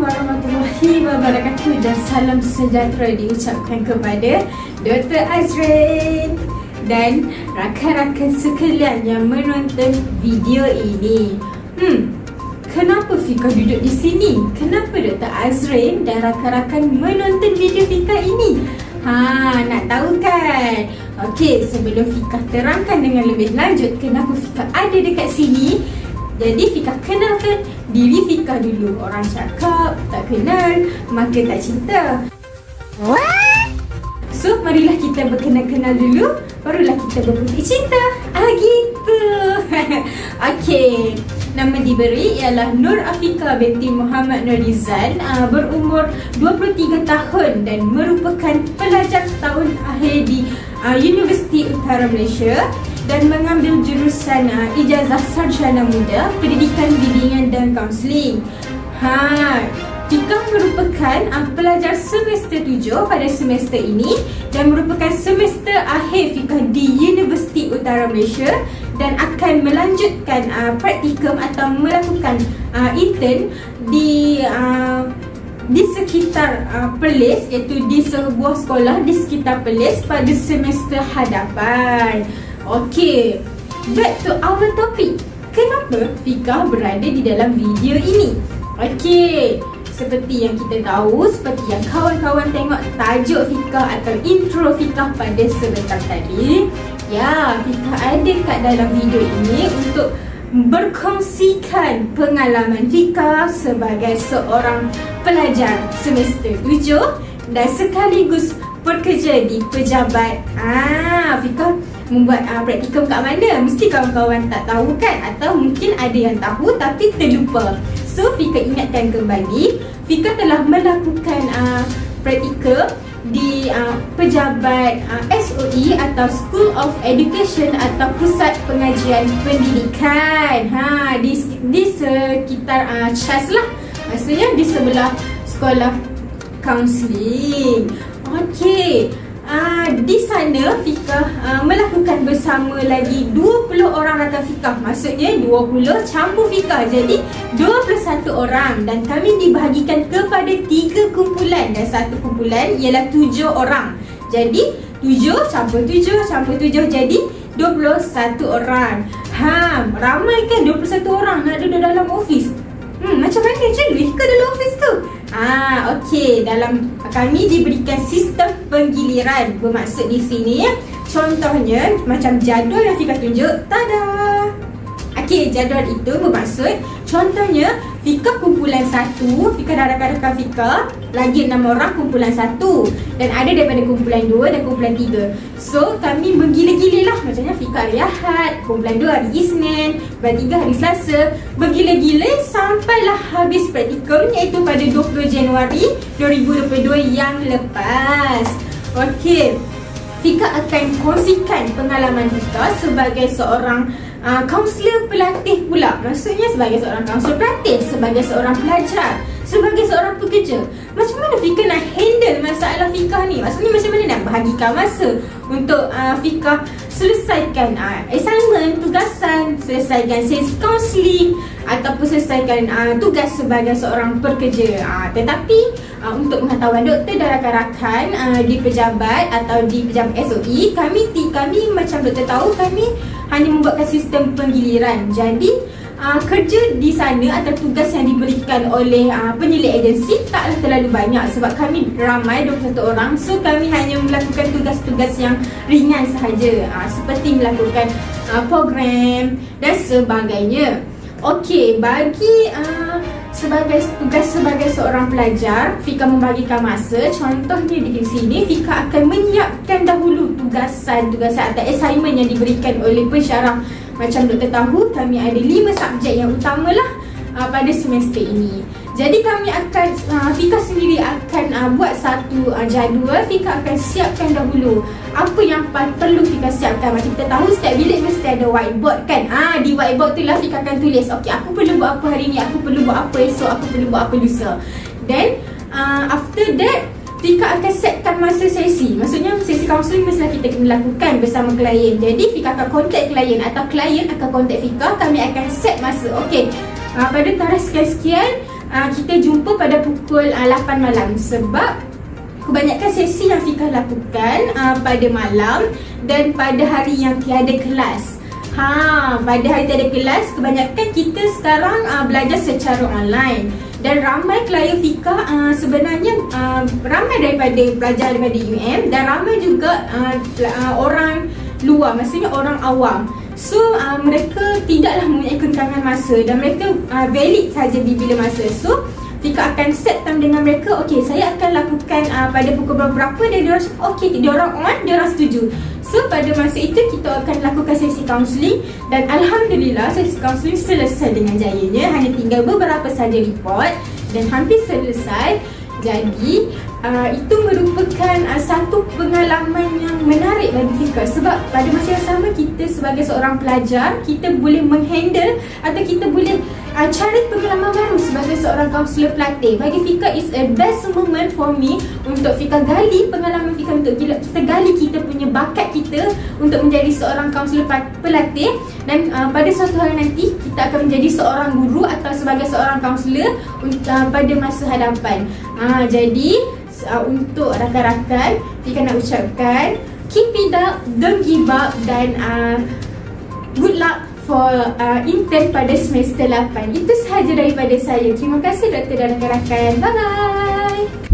warahmatullahi wabarakatuh dan salam sejahtera diucapkan kepada Dr. Azrin dan rakan-rakan sekalian yang menonton video ini. Kenapa Fika duduk di sini? Kenapa Dr. Azrin dan rakan-rakan menonton video Fika ini? Nak tahu kan? Okey, sebelum Fika terangkan dengan lebih lanjut kenapa Fika ada dekat sini, jadi Fika kenalkan diri Fika dulu. Orang cakap tak kenal maka tak cinta. What? So marilah kita berkenal-kenal dulu, barulah kita berputus cinta. Gitu. Okey, nama diberi ialah Nur Afika binti Muhammad Nurizan, berumur 23 tahun dan merupakan pelajar tahun akhir di Universiti Utara Malaysia dan mengambil jurusan ijazah sarjana muda pendidikan bimbingan dan kaunseling. Fika merupakan pelajar semester 7 pada semester ini dan merupakan semester akhir Fika di Universiti Utara Malaysia dan akan melanjutkan praktikum atau melakukan intern di sekitar Perlis, iaitu di sebuah sekolah di sekitar Perlis pada semester hadapan. Okey, back to our topic. Kenapa Fika berada di dalam video ini? Okey, seperti yang kita tahu, seperti yang kawan-kawan tengok tajuk Fika atau intro Fika pada sebentar tadi, ya, Fika ada kat dalam video ini untuk berkongsikan pengalaman Fika sebagai seorang pelajar semester 7 dan sekaligus bekerja di pejabat. Fika membuat praktikum kat mana? Mesti kawan-kawan tak tahu kan? Atau mungkin ada yang tahu tapi terlupa. So Fika ingatkan kembali, Fika telah melakukan praktikum di pejabat SOE atau School of Education atau Pusat Pengajian Pendidikan di sekitar CHAS lah, maksudnya di sebelah sekolah kaunseling. Okey, di sana Fika melakukan bersama lagi 20 orang rakan Fika, maksudnya 20 campur Fika, jadi 21 orang dan kami dibahagikan kepada 3 kumpulan dan satu kumpulan ialah 7 orang. Jadi 7 campur 7 campur 7 jadi 21 orang. Ramai kan 21 orang nak duduk dalam office? Macam mana je Fika dalam office tu? Okey, dalam kami diberikan sistem penggiliran. Bermaksud di sini, contohnya macam jadual yang Fika tunjuk. Tada! Okey, jadual itu bermaksud contohnya Fika kumpulan 1, Fika dan rakan-rakan Fika lagi 6 orang kumpulan 1 dan ada daripada kumpulan 2 dan kumpulan 3. So kami bergila-gila lah, macamnya Fika hari Ahad, kumpulan 2 hari Isnin, kumpulan 3 hari Selasa, bergila-gila sampailah habis praktikum iaitu pada 20 Januari 2022 yang lepas. Okey, Fika akan kongsikan pengalaman Fika sebagai seorang kaunselor pelatih pula. Maksudnya sebagai seorang kaunselor pelatih, sebagai seorang pelajar, sebagai seorang pekerja. Macam mana Fika nak handle masalah Fika ni? Maksudnya macam mana nak bahagikan masa untuk Fika selesaikan assignment, tugasan, selesaikan sesi kaunseling ataupun selesaikan tugas sebagai seorang pekerja. Tetapi untuk pengetahuan doktor dan rakan-rakan di pejabat atau di pejabat SOE, kami macam doktor tahu, kami hanya membuatkan sistem penggiliran. Jadi kerja di sana atau tugas yang diberikan oleh penyelia agensi taklah terlalu banyak sebab kami ramai 21 orang. So kami hanya melakukan tugas-tugas yang ringan sahaja, seperti melakukan program dan sebagainya. Okey, bagi sebagai tugas sebagai seorang pelajar, Fika membagikan masa. Contohnya di sini Fika akan menyiapkan dahulu tugasan atau assignment yang diberikan oleh pensyarah. Macam doktor tahu, kami ada 5 subjek yang utama lah pada semester ini. Jadi kami akan Fika sendiri akan buat satu jadual. Fika akan siapkan dahulu apa yang perlu Fika siapkan. Macam kita tahu setiap bilik mesti ada whiteboard kan. Di whiteboard tu lah Fika akan tulis, okey, aku perlu buat apa hari ni, aku perlu buat apa esok, aku perlu buat apa lusa. Then after that Fika akan setkan masa sesi. Maksudnya sesi kaunseling mestilah kita lakukan bersama klien. Jadi Fika akan contact klien atau klien akan contact Fika. Kami akan set masa. Okey, pada tarikh sekian-sekian kita jumpa pada pukul 8 malam. Sebab kebanyakan sesi yang Fika lakukan pada malam dan pada hari yang tiada kelas. Pada hari tiada kelas, kebanyakan kita sekarang belajar secara online. Dan ramai klien Fika sebenarnya ramai daripada pelajar daripada UM dan ramai juga orang luar, maksudnya orang awam. So mereka tidaklah mempunyai kentangan masa dan mereka valid saja bila masa. So Fika akan set time dengan mereka. Okay, saya akan lakukan pada pukul berapa dan diorang okay, diorang on, diorang setuju. So pada masa itu kita akan lakukan sesi kaunseling dan Alhamdulillah sesi kaunseling selesai dengan jayanya. Hanya tinggal beberapa saja report dan hampir selesai. Jadi itu merupakan satu pengalaman yang menarik bagi Fika. Sebab pada masa yang sama kita sebagai seorang pelajar, kita boleh menghandle atau kita boleh cari pengalaman baru sebagai seorang kaunselor pelatih. Bagi Fika is a best moment for me untuk Fika gali pengalaman Fika, untuk kita gali kita punya bakat kita untuk menjadi seorang kaunselor pelatih. Dan pada suatu hari nanti kita akan menjadi seorang guru atau sebagai seorang kaunselor pada masa hadapan. Jadi untuk rakan-rakan, Fika nak ucapkan keep it up, don't give up dan good luck for intern pada semester 8. Itu sahaja daripada saya. Terima kasih doktor dan rakan-rakan. Bye bye.